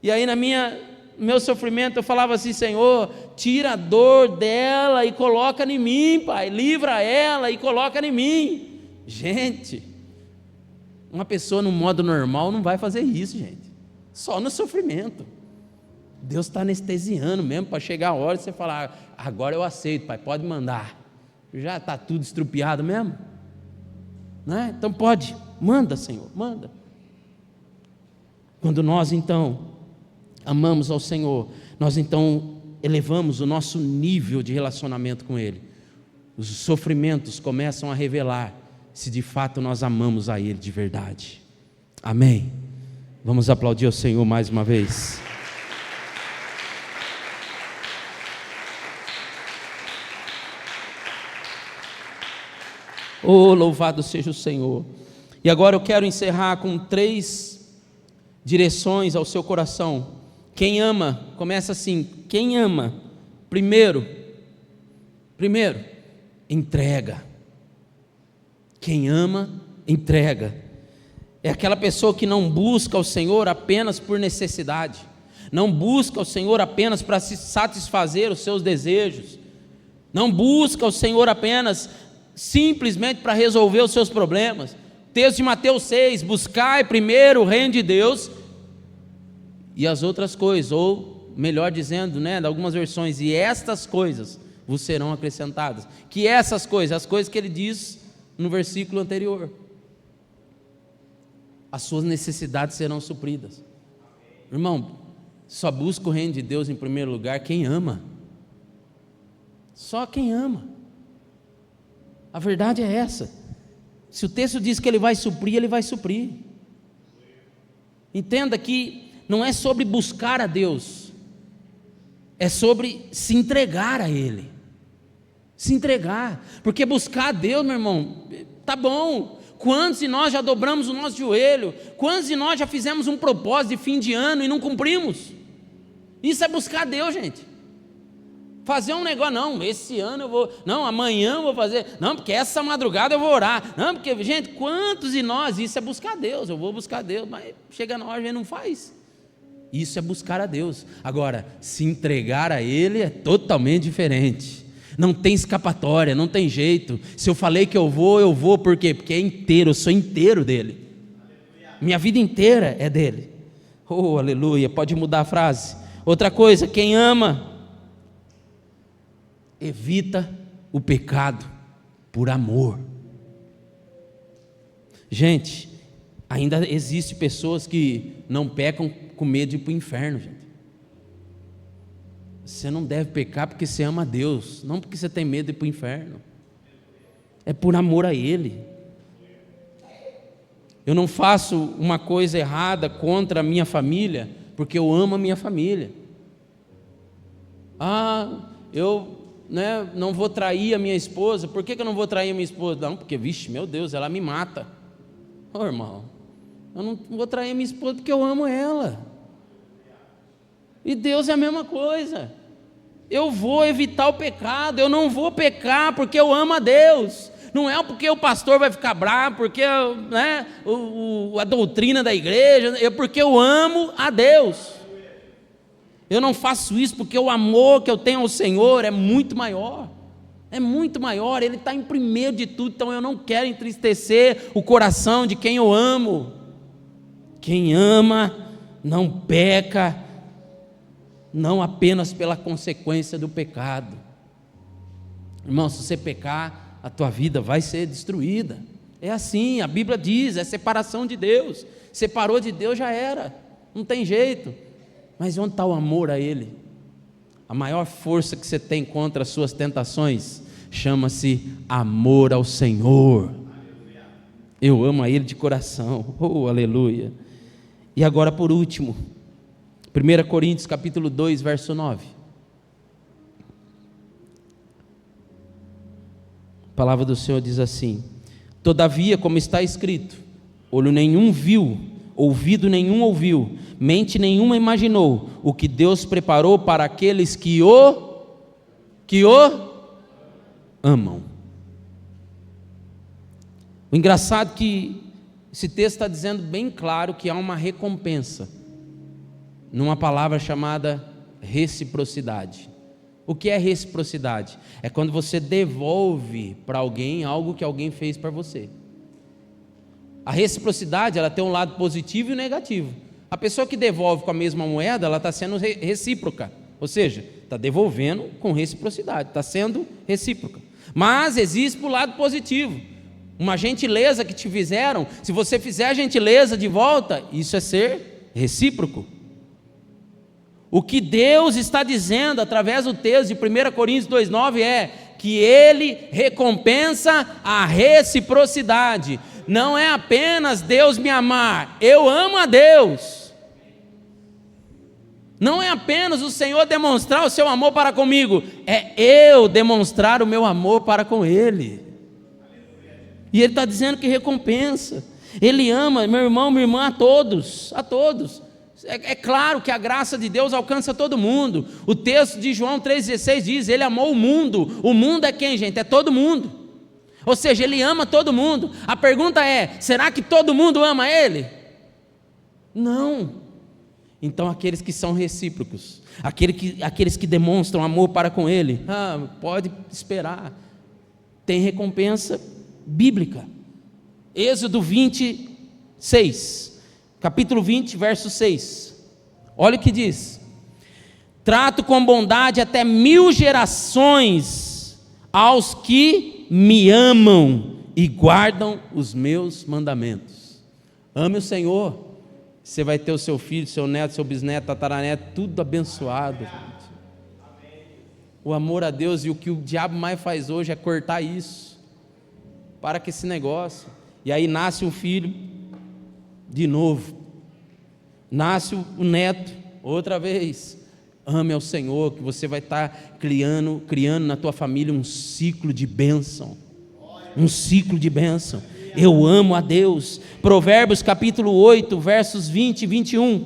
E aí no meu sofrimento eu falava assim: Senhor, tira a dor dela e coloca em mim, Pai, livra ela e coloca em mim. Gente, uma pessoa no modo normal não vai fazer isso, gente, só no sofrimento. Deus está anestesiando mesmo, para chegar a hora de você falar: agora eu aceito, Pai, pode mandar. Já está tudo estrupiado mesmo, Então pode, manda, Senhor, manda. Quando nós então amamos ao Senhor, nós então elevamos o nosso nível de relacionamento com Ele. Os sofrimentos começam a revelar se de fato nós amamos a Ele de verdade. Amém? Vamos aplaudir ao Senhor mais uma vez. Oh, louvado seja o Senhor. E agora eu quero encerrar com 3 direções ao seu coração. Quem ama, começa assim: quem ama, primeiro, entrega. Quem ama, entrega. É aquela pessoa que não busca o Senhor apenas por necessidade, não busca o Senhor apenas para se satisfazer os seus desejos, não busca o Senhor apenas simplesmente para resolver os seus problemas. Texto de Mateus 6, buscai primeiro o reino de Deus e as outras coisas, ou melhor dizendo, né, em algumas versões, e estas coisas vos serão acrescentadas. Que essas coisas, as coisas que ele diz no versículo anterior, as suas necessidades serão supridas. Irmão, só busca o reino de Deus em primeiro lugar quem ama, só quem ama. A verdade é essa. Se o texto diz que ele vai suprir, ele vai suprir. Entenda que não é sobre buscar a Deus, é sobre se entregar a Ele. Se entregar, porque buscar a Deus, meu irmão, tá bom. Quantos de nós já dobramos o nosso joelho? Quantos de nós já fizemos um propósito de fim de ano e não cumprimos? Isso é buscar a Deus, gente. Fazer um negócio, não, esse ano eu vou, não, amanhã eu vou fazer, não, porque essa madrugada eu vou orar, não, porque, gente, quantos de nós, isso é buscar a Deus, eu vou buscar a Deus, mas chega na hora a gente não faz. Isso é buscar a Deus. Agora, se entregar a Ele é totalmente diferente. Não tem escapatória, não tem jeito. Se eu falei que eu vou, por quê? Porque é inteiro, eu sou inteiro dele. Minha vida inteira é dele. Oh, aleluia, pode mudar a frase. Outra coisa, quem ama evita o pecado por amor. Gente, ainda existe pessoas que não pecam com medo de ir para o inferno, gente. Você não deve pecar porque você ama a Deus, não porque você tem medo de ir para o inferno. É por amor a Ele. Eu não faço uma coisa errada contra a minha família porque eu amo a minha família. Eu não vou trair a minha esposa. Por que eu não vou trair a minha esposa? Não, porque, vixe, meu Deus, ela me mata. Ô irmão, eu não vou trair a minha esposa porque eu amo ela. E Deus é a mesma coisa. Eu vou evitar o pecado, eu não vou pecar porque eu amo a Deus. Não é porque o pastor vai ficar bravo, porque a doutrina da igreja, é porque eu amo a Deus. Eu não faço isso porque o amor que eu tenho ao Senhor é muito maior. É muito maior, Ele está em primeiro de tudo. Então eu não quero entristecer o coração de quem eu amo. Quem ama não peca, não apenas pela consequência do pecado. Irmão, se você pecar, a tua vida vai ser destruída. É assim, a Bíblia diz, é separação de Deus. Separou de Deus, já era, não tem jeito. Mas onde está o amor a Ele? A maior força que você tem contra as suas tentações chama-se amor ao Senhor. Eu amo a Ele de coração. Oh, aleluia. E agora por último, 1 Coríntios capítulo 2, verso 9. A palavra do Senhor diz assim: todavia, como está escrito, olho nenhum viu, ouvido nenhum ouviu, mente nenhuma imaginou o que Deus preparou para aqueles que o amam. O engraçado é que esse texto está dizendo bem claro que há uma recompensa numa palavra chamada reciprocidade. O que é reciprocidade? É quando você devolve para alguém algo que alguém fez para você. A reciprocidade, ela tem um lado positivo e negativo. A pessoa que devolve com a mesma moeda, ela está sendo recíproca, ou seja, está devolvendo com reciprocidade, está sendo recíproca. Mas existe para o lado positivo, uma gentileza que te fizeram, se você fizer a gentileza de volta, isso é ser recíproco. O que Deus está dizendo através do texto de 1 Coríntios 2,9 é que Ele recompensa a reciprocidade. Não é apenas Deus me amar, eu amo a Deus. Não é apenas o Senhor demonstrar o seu amor para comigo, é eu demonstrar o meu amor para com Ele. E Ele está dizendo que recompensa. Ele ama, meu irmão, minha irmã, a todos, a todos. É claro que a graça de Deus alcança todo mundo. O texto de João 3,16 diz: Ele amou o mundo. O mundo é quem, gente? É todo mundo. Ou seja, Ele ama todo mundo. A pergunta é: será que todo mundo ama Ele? Não. Então aqueles que são recíprocos, aqueles que demonstram amor para com Ele, pode esperar, tem recompensa bíblica. Êxodo 26, capítulo 20, verso 6, olha o que diz: trato com bondade até 1000 gerações aos que me amam e guardam os meus mandamentos. Ame o Senhor, você vai ter o seu filho, seu neto, seu bisneto, tataraneto, tudo abençoado, gente. O amor a Deus, e o que o diabo mais faz hoje é cortar isso. Para com esse negócio. E aí nasce um filho de novo, nasce o neto outra vez. Ame ao Senhor, que você vai estar criando na tua família um ciclo de bênção. Um ciclo de bênção. Eu amo a Deus. Provérbios capítulo 8, versos 20 e 21.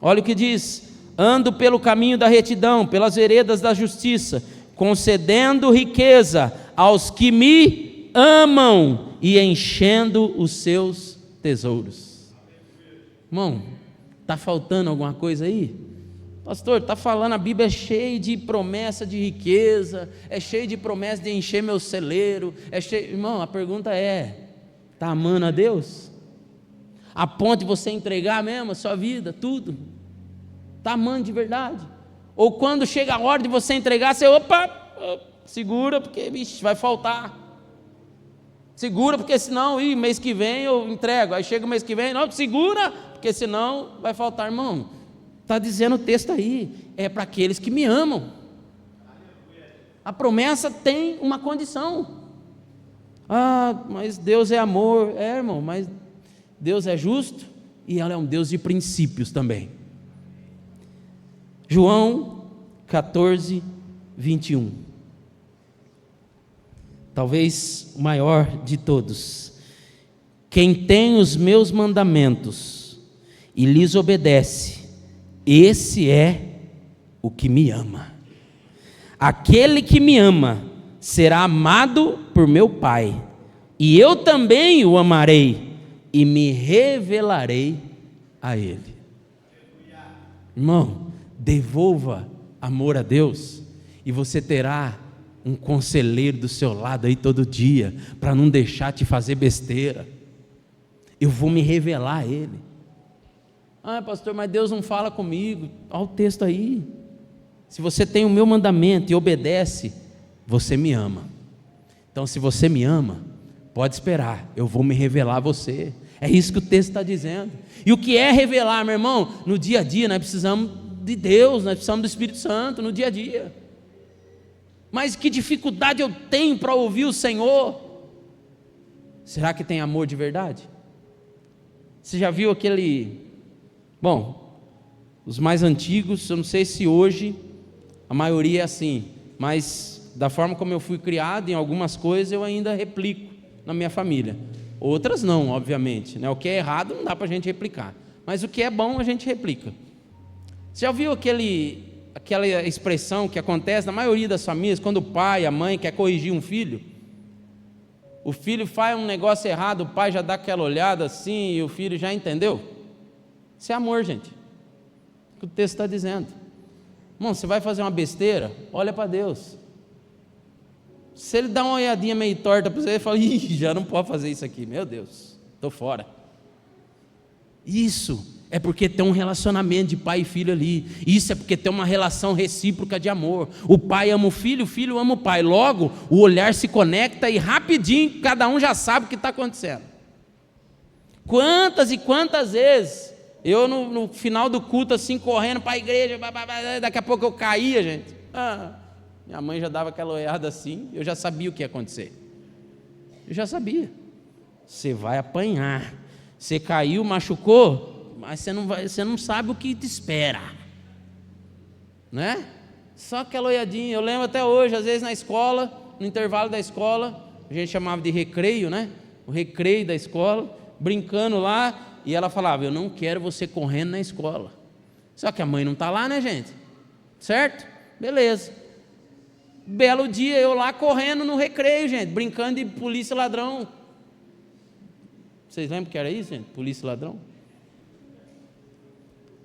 Olha o que diz: ando pelo caminho da retidão, pelas veredas da justiça, concedendo riqueza aos que me amam e enchendo os seus tesouros. Irmão, está faltando alguma coisa aí? Pastor, está falando, a Bíblia é cheia de promessa de riqueza, é cheia de promessa de encher meu celeiro, irmão, a pergunta é: está amando a Deus? A ponto de você entregar mesmo a sua vida, tudo? Está amando de verdade? Ou quando chega a hora de você entregar, você, segura, porque vai faltar. Segura, porque senão, mês que vem eu entrego. Aí chega o mês que vem, não, segura, porque senão vai faltar. Irmão, está dizendo o texto aí, é para aqueles que me amam. A promessa tem uma condição. Mas Deus é amor. Irmão, mas Deus é justo e Ele é um Deus de princípios também. João 14, 21. Talvez o maior de todos. Quem tem os meus mandamentos e lhes obedece, esse é o que me ama. Aquele que me ama será amado por meu Pai, e eu também o amarei e me revelarei a Ele. Irmão, devolva amor a Deus e você terá um conselheiro do seu lado aí todo dia, para não deixar te fazer besteira. Eu vou me revelar a Ele. Pastor, mas Deus não fala comigo. Olha o texto aí. Se você tem o meu mandamento e obedece, você me ama. Então, se você me ama, pode esperar, eu vou me revelar a você. É isso que o texto está dizendo. E o que é revelar, meu irmão? No dia a dia nós precisamos de Deus, nós precisamos do Espírito Santo no dia a dia. Mas que dificuldade eu tenho para ouvir o Senhor? Será que tem amor de verdade? Você já viu aquele... Bom, os mais antigos, eu não sei se hoje a maioria é assim, mas da forma como eu fui criado, em algumas coisas eu ainda replico na minha família. Outras não, obviamente, né? O que é errado não dá para a gente replicar, mas o que é bom a gente replica. Você já viu aquela expressão que acontece na maioria das famílias, quando o pai, a mãe quer corrigir um filho? O filho faz um negócio errado, o pai já dá aquela olhada assim, e o filho já entendeu? Isso é amor, gente. O que o texto está dizendo. Irmão, você vai fazer uma besteira, olha para Deus. Se Ele dá uma olhadinha meio torta para você, ele fala: já não pode fazer isso aqui, meu Deus, estou fora. Isso é porque tem um relacionamento de pai e filho ali. Isso é porque tem uma relação recíproca de amor. O pai ama o filho ama o pai. Logo, o olhar se conecta e rapidinho cada um já sabe o que está acontecendo. Quantas e quantas vezes eu no final do culto assim, correndo para a igreja, daqui a pouco eu caía, gente. Minha mãe já dava aquela olhada assim, eu já sabia o que ia acontecer. Eu já sabia. Você vai apanhar. Você caiu, machucou, mas você não sabe o que te espera, né? Só aquela olhadinha. Eu lembro até hoje, às vezes na escola, no intervalo da escola, a gente chamava de recreio, né? O recreio da escola, brincando lá, e ela falava: eu não quero você correndo na escola. Só que a mãe não está lá, né, gente? Certo? Beleza. Belo dia, eu lá correndo no recreio, gente, brincando de polícia e ladrão. Vocês lembram que era isso, gente? Polícia e ladrão?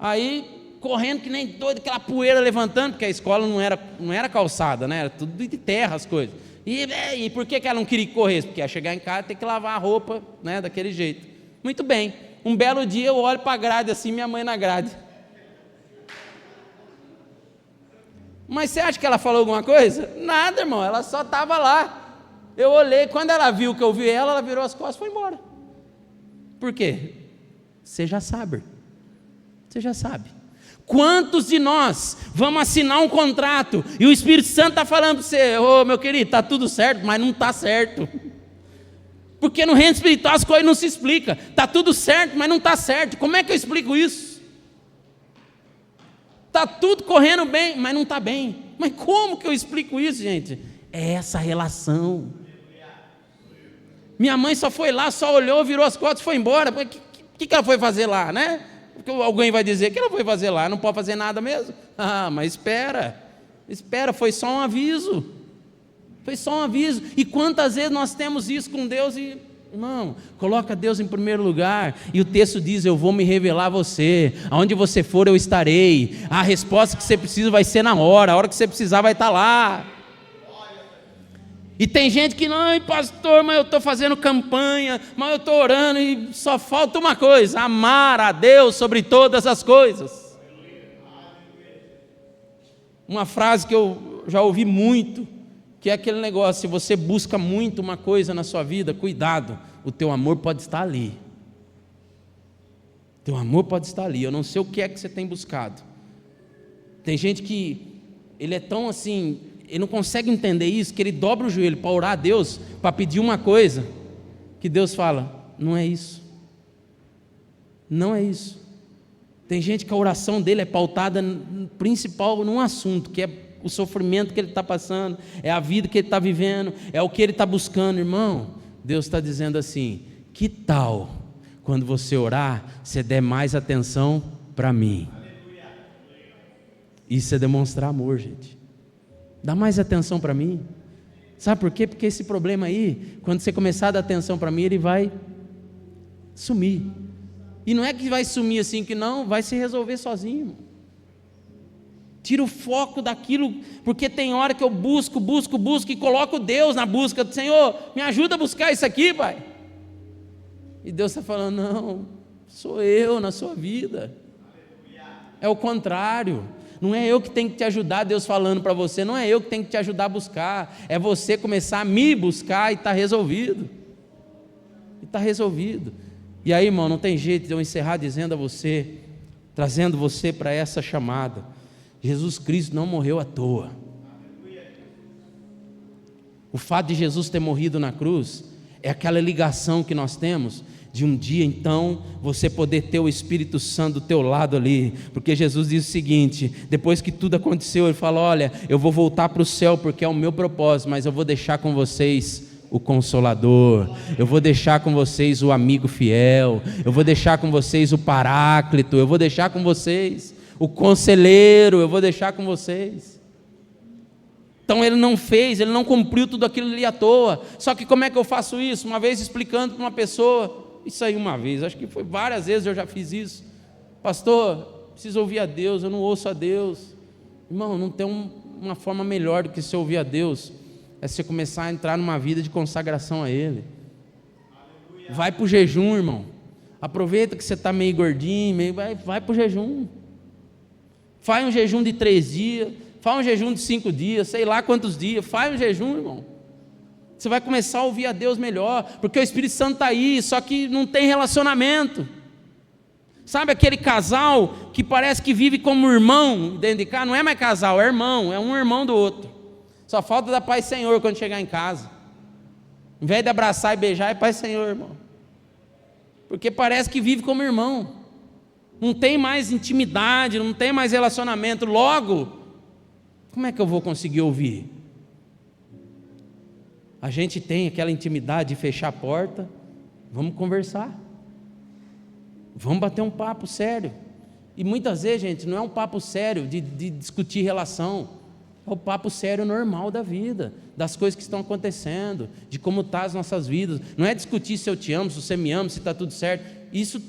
Aí, correndo que nem doido, aquela poeira levantando, porque a escola não era calçada, né? Era tudo de terra as coisas. E por que ela não queria correr? Porque ia chegar em casa, ter que lavar a roupa, né, daquele jeito. Muito bem. Um belo dia eu olho para a grade assim, minha mãe na grade. Mas você acha que ela falou alguma coisa? Nada, irmão, ela só estava lá. Eu olhei, quando ela viu que eu vi ela virou as costas e foi embora. Por quê? Você já sabe. Você já sabe. Quantos de nós vamos assinar um contrato e o Espírito Santo está falando para você: ô meu querido, está tudo certo, mas não está certo. Porque no reino espiritual as coisas não se explicam. Está tudo certo, mas não está certo. Como é que eu explico isso? Está tudo correndo bem, mas não está bem. Mas como que eu explico isso, gente? É essa relação. Minha mãe só foi lá, só olhou, virou as costas e foi embora. O que ela foi fazer lá, né? Porque alguém vai dizer: o que ela foi fazer lá? Não pode fazer nada mesmo? Ah, mas espera, foi só um aviso. Foi só um aviso. E quantas vezes nós temos isso com Deus e... Irmão, coloca Deus em primeiro lugar, e o texto diz: eu vou me revelar a você, aonde você for eu estarei, a resposta que você precisa vai ser na hora, a hora que você precisar vai estar lá. E tem gente que: não, pastor, mas eu estou fazendo campanha, mas eu estou orando, e só falta uma coisa: amar a Deus sobre todas as coisas. Uma frase que eu já ouvi muito, que é aquele negócio: se você busca muito uma coisa na sua vida, cuidado, o teu amor pode estar ali. Teu amor pode estar ali. Eu não sei o que é que você tem buscado. Tem gente que ele é tão assim, ele não consegue entender isso, que ele dobra o joelho para orar a Deus, para pedir uma coisa, que Deus fala: não é isso. Não é isso. Tem gente que a oração dele é pautada principal num assunto, que é o sofrimento que ele está passando, é a vida que ele está vivendo, é o que ele está buscando. Irmão, Deus está dizendo assim: que tal quando você orar, você der mais atenção para mim? Isso é demonstrar amor, gente. Dá mais atenção para mim. Sabe por quê? Porque esse problema aí, quando você começar a dar atenção para mim, ele vai sumir. E não é que vai sumir assim, que não, vai se resolver sozinho, irmão. Tira o foco daquilo, porque tem hora que eu busco e coloco Deus na busca. Senhor, me ajuda a buscar isso aqui, Pai. E Deus está falando: não, sou eu na sua vida. É o contrário. Não é eu que tenho que te ajudar, Deus falando para você, não é eu que tenho que te ajudar a buscar, é você começar a me buscar e está resolvido. E está resolvido. E aí, irmão, não tem jeito de eu encerrar dizendo a você, trazendo você para essa chamada: Jesus Cristo não morreu à toa. O fato de Jesus ter morrido na cruz é aquela ligação que nós temos de um dia então você poder ter o Espírito Santo do teu lado ali, porque Jesus diz o seguinte: depois que tudo aconteceu, Ele fala: olha, eu vou voltar para o céu porque é o meu propósito, mas eu vou deixar com vocês o Consolador, eu vou deixar com vocês o amigo fiel, eu vou deixar com vocês o Paráclito, eu vou deixar com vocês o Conselheiro, eu vou deixar com vocês. Então ele não fez, ele não cumpriu tudo aquilo ali à toa. Só que como é que eu faço isso? Uma vez explicando para uma pessoa, isso aí uma vez, acho que foi várias vezes eu já fiz isso: pastor, preciso ouvir a Deus, eu não ouço a Deus. Irmão, não tem uma forma melhor do que você ouvir a Deus, é você começar a entrar numa vida de consagração a Ele. Vai para o jejum, irmão. Aproveita que você está meio gordinho, vai para o jejum. Faz um jejum de 3 dias, faz um jejum de 5 dias, sei lá quantos dias, faz um jejum, irmão. Você vai começar a ouvir a Deus melhor, porque o Espírito Santo está aí, só que não tem relacionamento. Sabe aquele casal que parece que vive como irmão dentro de casa? Não é mais casal, é irmão, é um irmão do outro. Só falta dar Pai Senhor quando chegar em casa. Em vez de abraçar e beijar, é Pai Senhor, irmão. Porque parece que vive como irmão. Não tem mais intimidade, não tem mais relacionamento. Logo, como é que eu vou conseguir ouvir? A gente tem aquela intimidade de fechar a porta, vamos conversar, vamos bater um papo sério. E muitas vezes, gente, não é um papo sério de discutir relação, é o papo sério normal da vida, das coisas que estão acontecendo, de como estão as nossas vidas. Não é discutir se eu te amo, se você me ama, se está tudo certo. Isso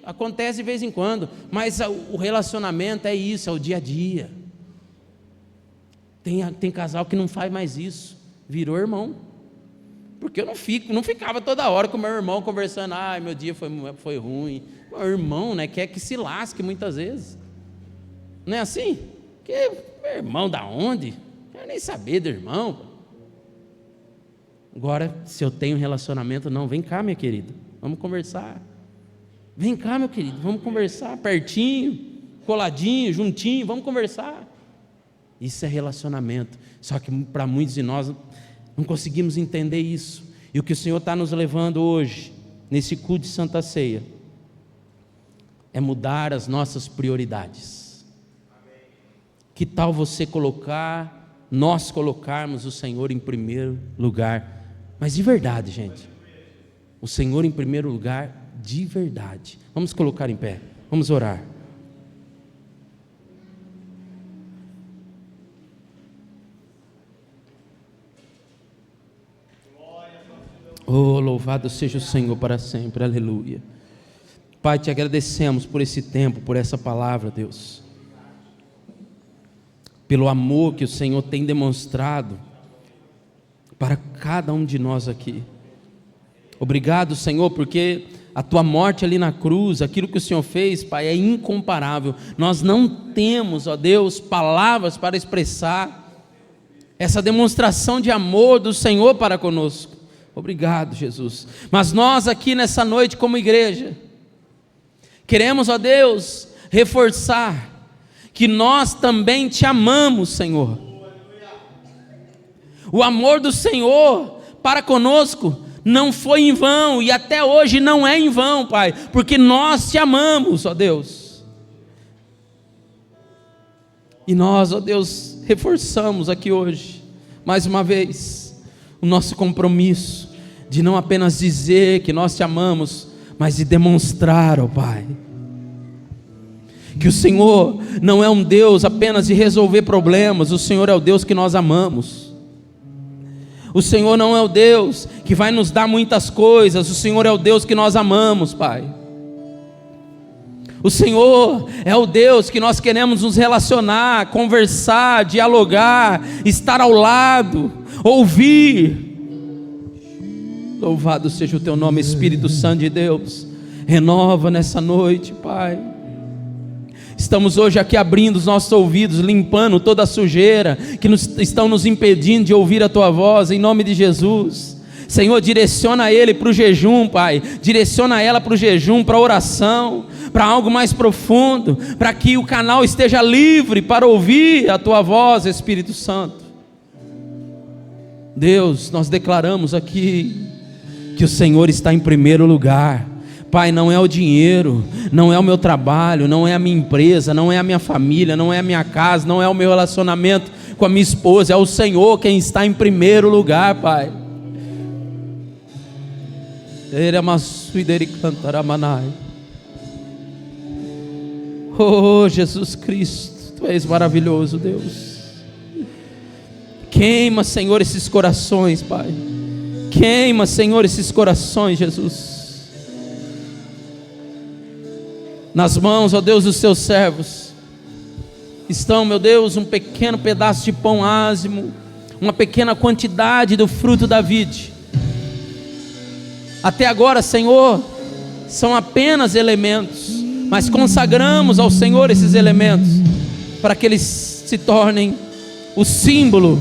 acontece de vez em quando, mas o relacionamento é isso, é o dia a dia. Tem casal que não faz mais isso, virou irmão. Porque eu não ficava toda hora com meu irmão conversando, meu dia foi ruim. O irmão, né, quer que se lasque muitas vezes. Não é assim? Porque meu irmão da onde? Não quero nem saber do irmão. Agora, se eu tenho um relacionamento, não, vem cá, minha querida, vamos conversar. Vem cá, meu querido, vamos conversar, pertinho, coladinho, juntinho, vamos conversar. Isso é relacionamento. Só que para muitos de nós não conseguimos entender isso. E o que o Senhor está nos levando hoje, nesse culto de Santa Ceia, é mudar as nossas prioridades. Que tal nós colocarmos o Senhor em primeiro lugar? Mas de verdade, gente. O Senhor em primeiro lugar, de verdade. Vamos colocar em pé, vamos orar. Oh, louvado seja o Senhor para sempre, aleluia. Pai, te agradecemos por esse tempo, por essa palavra, Deus, pelo amor que o Senhor tem demonstrado para cada um de nós aqui. Obrigado, Senhor, porque a tua morte ali na cruz, aquilo que o Senhor fez, Pai, é incomparável. Nós não temos, ó Deus, palavras para expressar essa demonstração de amor do Senhor para conosco. Obrigado, Jesus. Mas nós aqui nessa noite como igreja, queremos, ó Deus, reforçar que nós também te amamos, Senhor. O amor do Senhor para conosco não foi em vão e até hoje não é em vão, Pai, porque nós te amamos, ó Deus. E nós, ó Deus, reforçamos aqui hoje, mais uma vez, o nosso compromisso de não apenas dizer que nós te amamos, mas de demonstrar, ó Pai, que o Senhor não é um Deus apenas de resolver problemas, o Senhor é o Deus que nós amamos. O Senhor não é o Deus que vai nos dar muitas coisas, o Senhor é o Deus que nós amamos, Pai. O Senhor é o Deus que nós queremos nos relacionar, conversar, dialogar, estar ao lado, ouvir. Louvado seja o teu nome, Espírito Santo de Deus. Renova nessa noite, Pai. Estamos hoje aqui abrindo os nossos ouvidos, limpando toda a sujeira que estão nos impedindo de ouvir a tua voz, em nome de Jesus. Senhor, direciona ele para o jejum, Pai. Direciona ela para o jejum, para a oração, para algo mais profundo, para que o canal esteja livre para ouvir a tua voz, Espírito Santo. Deus, nós declaramos aqui que o Senhor está em primeiro lugar. Pai, não é o dinheiro, não é o meu trabalho, não é a minha empresa, não é a minha família, não é a minha casa, não é o meu relacionamento com a minha esposa, é o Senhor quem está em primeiro lugar, Pai. Oh, Jesus Cristo, Tu és maravilhoso, Deus. Queima, Senhor, esses corações, Pai. Queima, Senhor, esses corações, Jesus. Nas mãos, ó Deus, dos Teus servos estão, meu Deus, um pequeno pedaço de pão ázimo, uma pequena quantidade do fruto da vide. Até agora, Senhor, são apenas elementos, mas consagramos ao Senhor esses elementos, para que eles se tornem o símbolo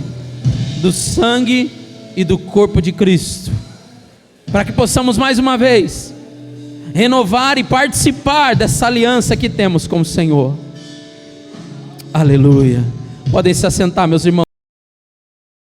do sangue e do corpo de Cristo, para que possamos mais uma vez renovar e participar dessa aliança que temos com o Senhor. Aleluia. Podem se assentar, meus irmãos.